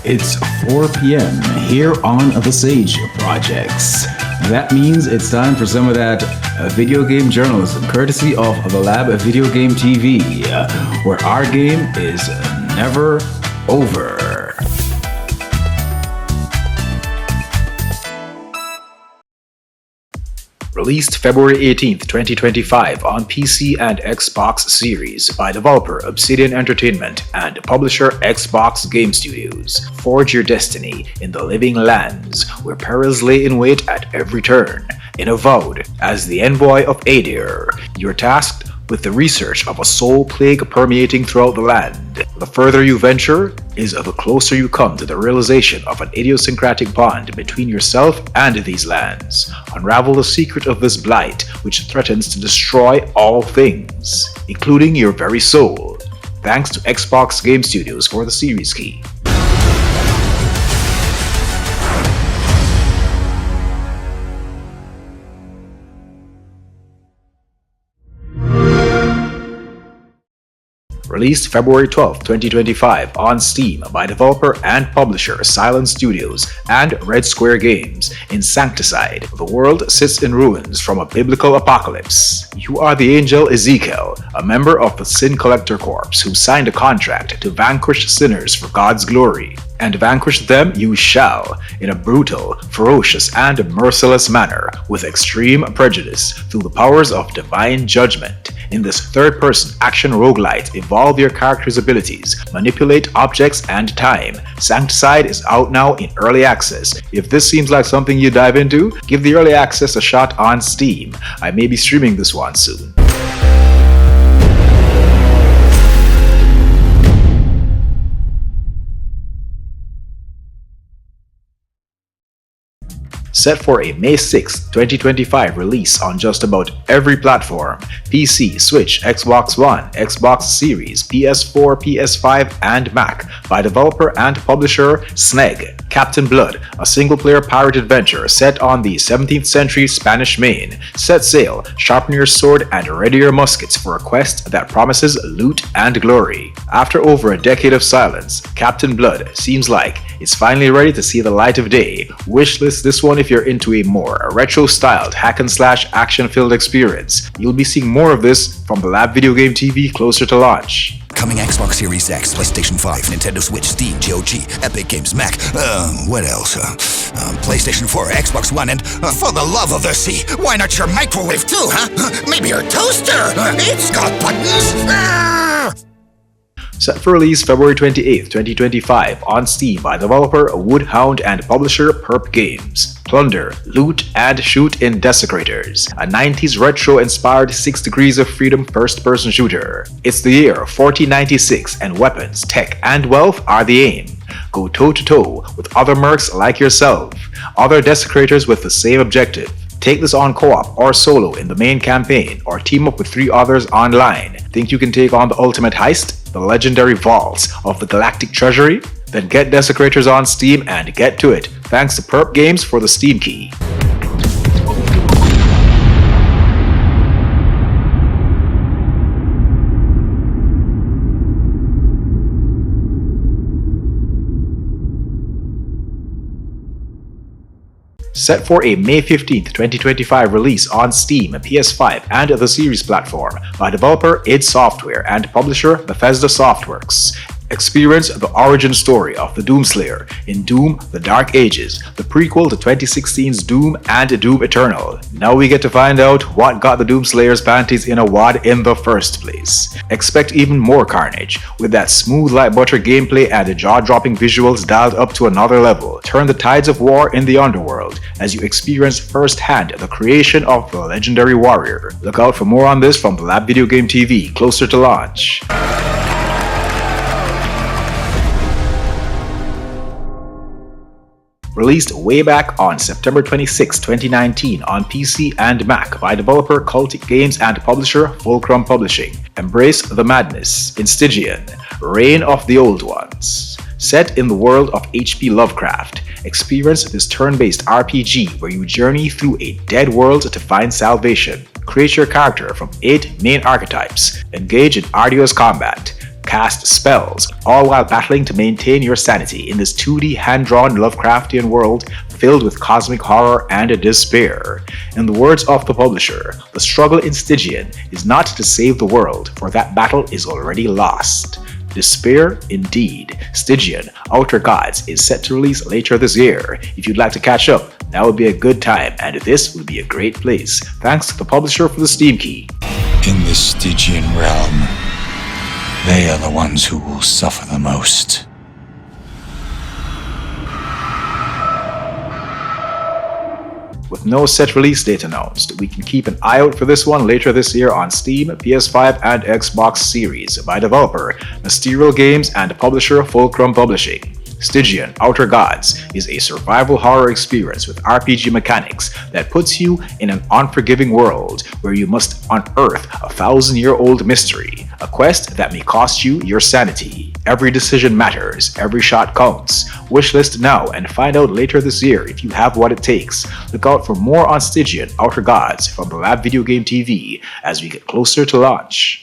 It's 4 p.m. here on the Sage Projects. That means it's time for some of that video game journalism, courtesy of the Lab Video Game TV, where our game is never over. Released February 18th, 2025 on PC and Xbox Series by developer Obsidian Entertainment and publisher Xbox Game Studios. Forge your destiny in the living lands where perils lay in wait at every turn. In Avowed, as the envoy of Adir, you're tasked with the research of a soul plague permeating throughout the land. The further you venture is the closer you come to the realization of an idiosyncratic bond between yourself and these lands. Unravel the secret of this blight which threatens to destroy all things, including your very soul. Thanks to Xbox Game Studios for the series key. Released February 12, 2025 on Steam by developer and publisher Silent Studios and Red Square Games. In Sancticide, the world sits in ruins from a biblical apocalypse. You are the angel Ezekiel, a member of the Sin Collector Corps who signed a contract to vanquish sinners for God's glory. And vanquish them you shall, in a brutal, ferocious, and merciless manner, with extreme prejudice, through the powers of divine judgment. In this third-person action roguelite, evolve your character's abilities, manipulate objects and time. Sancticide is out now in early access. If this seems like something you dive into, give the early access a shot on Steam. I may be streaming this one soon. Set for a May 6, 2025 release on just about every platform: PC, Switch, Xbox One, Xbox Series, PS4, PS5, and Mac, by developer and publisher Sneg. Captain Blood, a single-player pirate adventure set on the 17th century Spanish Main. Set sail, sharpen your sword, and ready your muskets for a quest that promises loot and glory. After over a decade of silence, Captain Blood seems like it's finally ready to see the light of day. Wishlist this one if you're into a more retro-styled hack-and-slash action-filled experience. You'll be seeing more of this from the Lab Video Game TV closer to launch. Coming Xbox Series X, PlayStation 5, Nintendo Switch, Steam, GOG, Epic Games, Mac, what else? PlayStation 4, Xbox One, and for the love of the sea, why not your microwave too, huh? Maybe your toaster? It's got buttons! Set for release February 28, 2025 on Steam by developer Woodhound and publisher Perp Games. Plunder, loot, and shoot in Desecrators, a 90s retro-inspired 6 Degrees of Freedom first-person shooter. It's the year 1496 and weapons, tech, and wealth are the aim. Go toe-to-toe with other mercs like yourself, other Desecrators with the same objective. Take this on co-op or solo in the main campaign, or team up with 3 others online. Think you can take on the ultimate heist? The legendary vaults of the Galactic Treasury? Then get Desecrators on Steam and get to it. Thanks to Perp Games for the Steam key. Set for a May 15th, 2025 release on Steam, PS5, and the Series platform by developer id Software and publisher Bethesda Softworks. Experience the origin story of the Doomslayer in Doom: The Dark Ages, the prequel to 2016's Doom and Doom Eternal. Now we get to find out what got the Doomslayer's panties in a wad in the first place. Expect even more carnage, with that smooth like butter gameplay and the jaw-dropping visuals dialed up to another level. Turn the tides of war in the underworld as you experience firsthand the creation of the legendary warrior. Look out for more on this from the Lab Video Game TV closer to launch. Released way back on September 26, 2019 on PC and Mac by developer Cultic Games and publisher Fulcrum Publishing. Embrace the madness in Stygian, Reign of the Old Ones. Set in the world of H.P. Lovecraft, experience this turn-based RPG where you journey through a dead world to find salvation. Create your character from 8 main archetypes. Engage in arduous combat. cast spells, all while battling to maintain your sanity in this 2D hand-drawn Lovecraftian world filled with cosmic horror and despair. In the words of the publisher, the struggle in Stygian is not to save the world, for that battle is already lost. Despair indeed. Stygian Outer Gods is set to release later this year. If you'd like to catch up, now would be a good time, and this would be a great place. Thanks to the publisher for the Steam key. In the Stygian realm, they are the ones who will suffer the most. With no set release date announced, we can keep an eye out for this one later this year on Steam, PS5 and Xbox Series by developer Mysterial Games and publisher Fulcrum Publishing. Stygian Outer Gods is a survival horror experience with RPG mechanics that puts you in an unforgiving world where you must unearth a 1,000-year-old mystery, a quest that may cost you your sanity. Every decision matters, every shot counts. Wishlist now and find out later this year if you have what it takes. Look out for more on Stygian Outer Gods from the Lab Video Game TV as we get closer to launch.